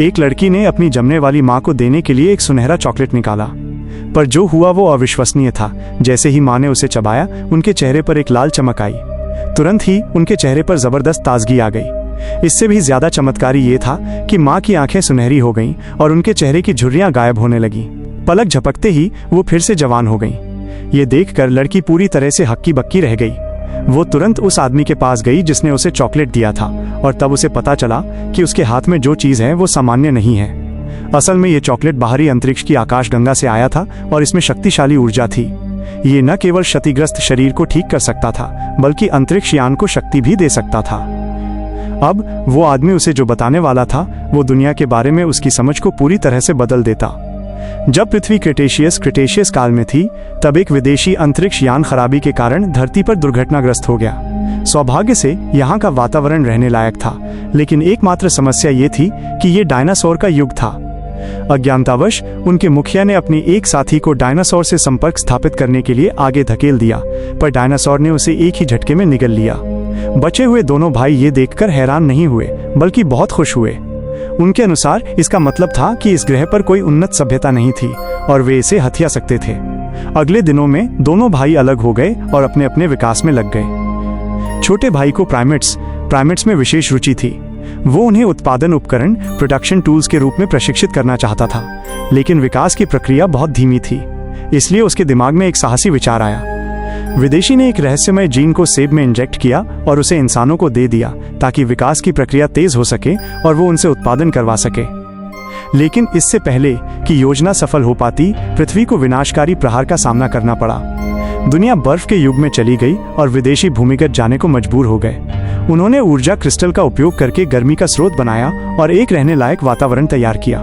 एक लड़की ने अपनी जमने वाली माँ को देने के लिए एक सुनहरा चॉकलेट निकाला, पर जो हुआ वो अविश्वसनीय था। जैसे ही माँ ने उसे चबाया, उनके चेहरे पर एक लाल चमक आई। तुरंत ही उनके चेहरे पर जबरदस्त ताजगी आ गई। इससे भी ज्यादा चमत्कारी ये था कि माँ की आंखें सुनहरी हो गईं और उनके चेहरे की झुर्रियां गायब होने लगीं। पलक झपकते ही वो फिर से जवान हो गईं। ये देखकर लड़की पूरी तरह से हक्की बक्की रह गई। वो तुरंत उस आदमी के पास गई जिसने उसे चॉकलेट दिया था, और तब उसे पता चला कि उसके हाथ में जो चीज है वो सामान्य नहीं है। असल में ये चॉकलेट बाहरी अंतरिक्ष की आकाशगंगा से आया था और इसमें शक्तिशाली ऊर्जा थी। ये न केवल क्षतिग्रस्त शरीर को ठीक कर सकता था, बल्कि अंतरिक्ष यान को शक्ति भी दे सकता था। अब वो आदमी उसे जो बताने वाला था वो दुनिया के बारे में उसकी समझ को पूरी तरह से बदल देता। जब पृथ्वी क्रिटेशियस काल में थी, तब एक विदेशी अंतरिक्ष यान खराबी के कारण धरती पर दुर्घटनाग्रस्त हो गया। सौभाग्य से यहाँ का वातावरण रहने लायक था, लेकिन एकमात्र समस्या ये थी कि ये डायनासोर का युग था। अज्ञानतावश उनके मुखिया ने अपने एक साथी को डायनासोर से संपर्क स्थापित करने के लिए आगे धकेल दिया, पर डायनासोर ने उसे एक ही झटके में निगल लिया। बचे हुए दोनों भाई ये देखकर हैरान नहीं हुए, बल्कि बहुत खुश हुए। उनके अनुसार इसका मतलब था कि इस ग्रह पर कोई उन्नत सभ्यता नहीं थी और वे इसे हथिया सकते थे। अगले दिनों में दोनों भाई अलग हो गए और अपने अपने विकास में लग गए। छोटे भाई को प्राइमेट्स में विशेष रुचि थी। वो उन्हें उत्पादन उपकरण प्रोडक्शन टूल्स के रूप में प्रशिक्षित करना चाहता था, लेकिन विकास की प्रक्रिया बहुत धीमी थी। इसलिए उसके दिमाग में एक साहसी विचार आया। विदेशी ने एक रहस्यमय जीन को सेब में इंजेक्ट किया और उसे इंसानों को दे दिया, ताकि विकास की प्रक्रिया तेज हो सके और वो उनसे उत्पादन करवा सके। लेकिन इससे पहले कि योजना सफल हो पाती, पृथ्वी को विनाशकारी प्रहार का सामना करना पड़ा। दुनिया बर्फ के युग में चली गई और विदेशी भूमिगत जाने को मजबूर हो गए। उन्होंने ऊर्जा क्रिस्टल का उपयोग करके गर्मी का स्रोत बनाया और एक रहने लायक वातावरण तैयार किया।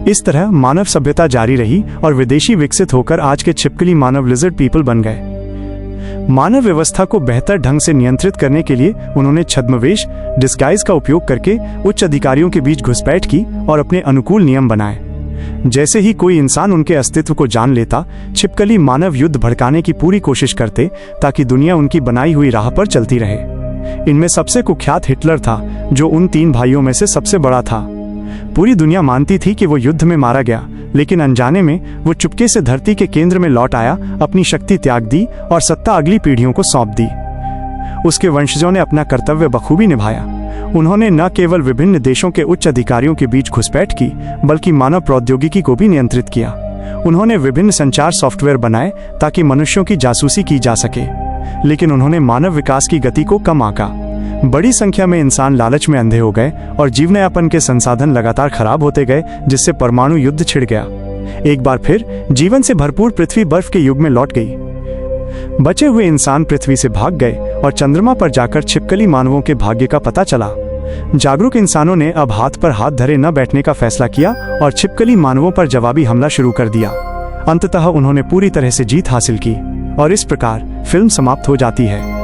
इस तरह मानव सभ्यता जारी रही और विदेशी विकसित होकर आज के छिपकली मानव लिजर्ड पीपल बन गए। मानव व्यवस्था को बेहतर ढंग से नियंत्रित करने के लिए उन्होंने छद्मवेश डिस्गाइज का उपयोग करके उच्च अधिकारियों के बीच घुसपैठ की और अपने अनुकूल नियम बनाए। जैसे ही कोई इंसान उनके अस्तित्व को जान लेता, छिपकली मानव युद्ध भड़काने की पूरी कोशिश करते, ताकि दुनिया उनकी बनाई हुई राह पर चलती रहे। इनमें सबसे कुख्यात हिटलर था, जो उन 3 भाइयों में से सबसे बड़ा था। पूरी दुनिया मानती थी कि वो युद्ध में मारा गया, लेकिन अनजाने में वो चुपके से धरती के केंद्र में लौट आया, अपनी शक्ति त्याग दी और सत्ता अगली पीढ़ियों को सौंप दी। उसके वंशजों ने अपना कर्तव्य बखूबी निभाया। उन्होंने न केवल विभिन्न देशों के उच्च अधिकारियों के बीच घुसपैठ की, बल्कि मानव प्रौद्योगिकी को भी नियंत्रित किया। उन्होंने विभिन्न संचार सॉफ्टवेयर बनाए ताकि मनुष्यों की जासूसी की जा सके, लेकिन उन्होंने मानव विकास की गति को कम आंका। बड़ी संख्या में इंसान लालच में अंधे हो गए और जीवनयापन के संसाधन लगातार खराब होते गए, जिससे परमाणु युद्ध छिड़ गया। एक बार फिर जीवन से भरपूर पृथ्वी बर्फ के युग में लौट गई। बचे हुए इंसान पृथ्वी से भाग गए और चंद्रमा पर जाकर छिपकली मानवों के भाग्य का पता चला। जागरूक इंसानों ने अब हाथ पर हाथ धरे न बैठने का फैसला किया और छिपकली मानवों पर जवाबी हमला शुरू कर दिया। अंततः उन्होंने पूरी तरह से जीत हासिल की और इस प्रकार फिल्म समाप्त हो जाती है।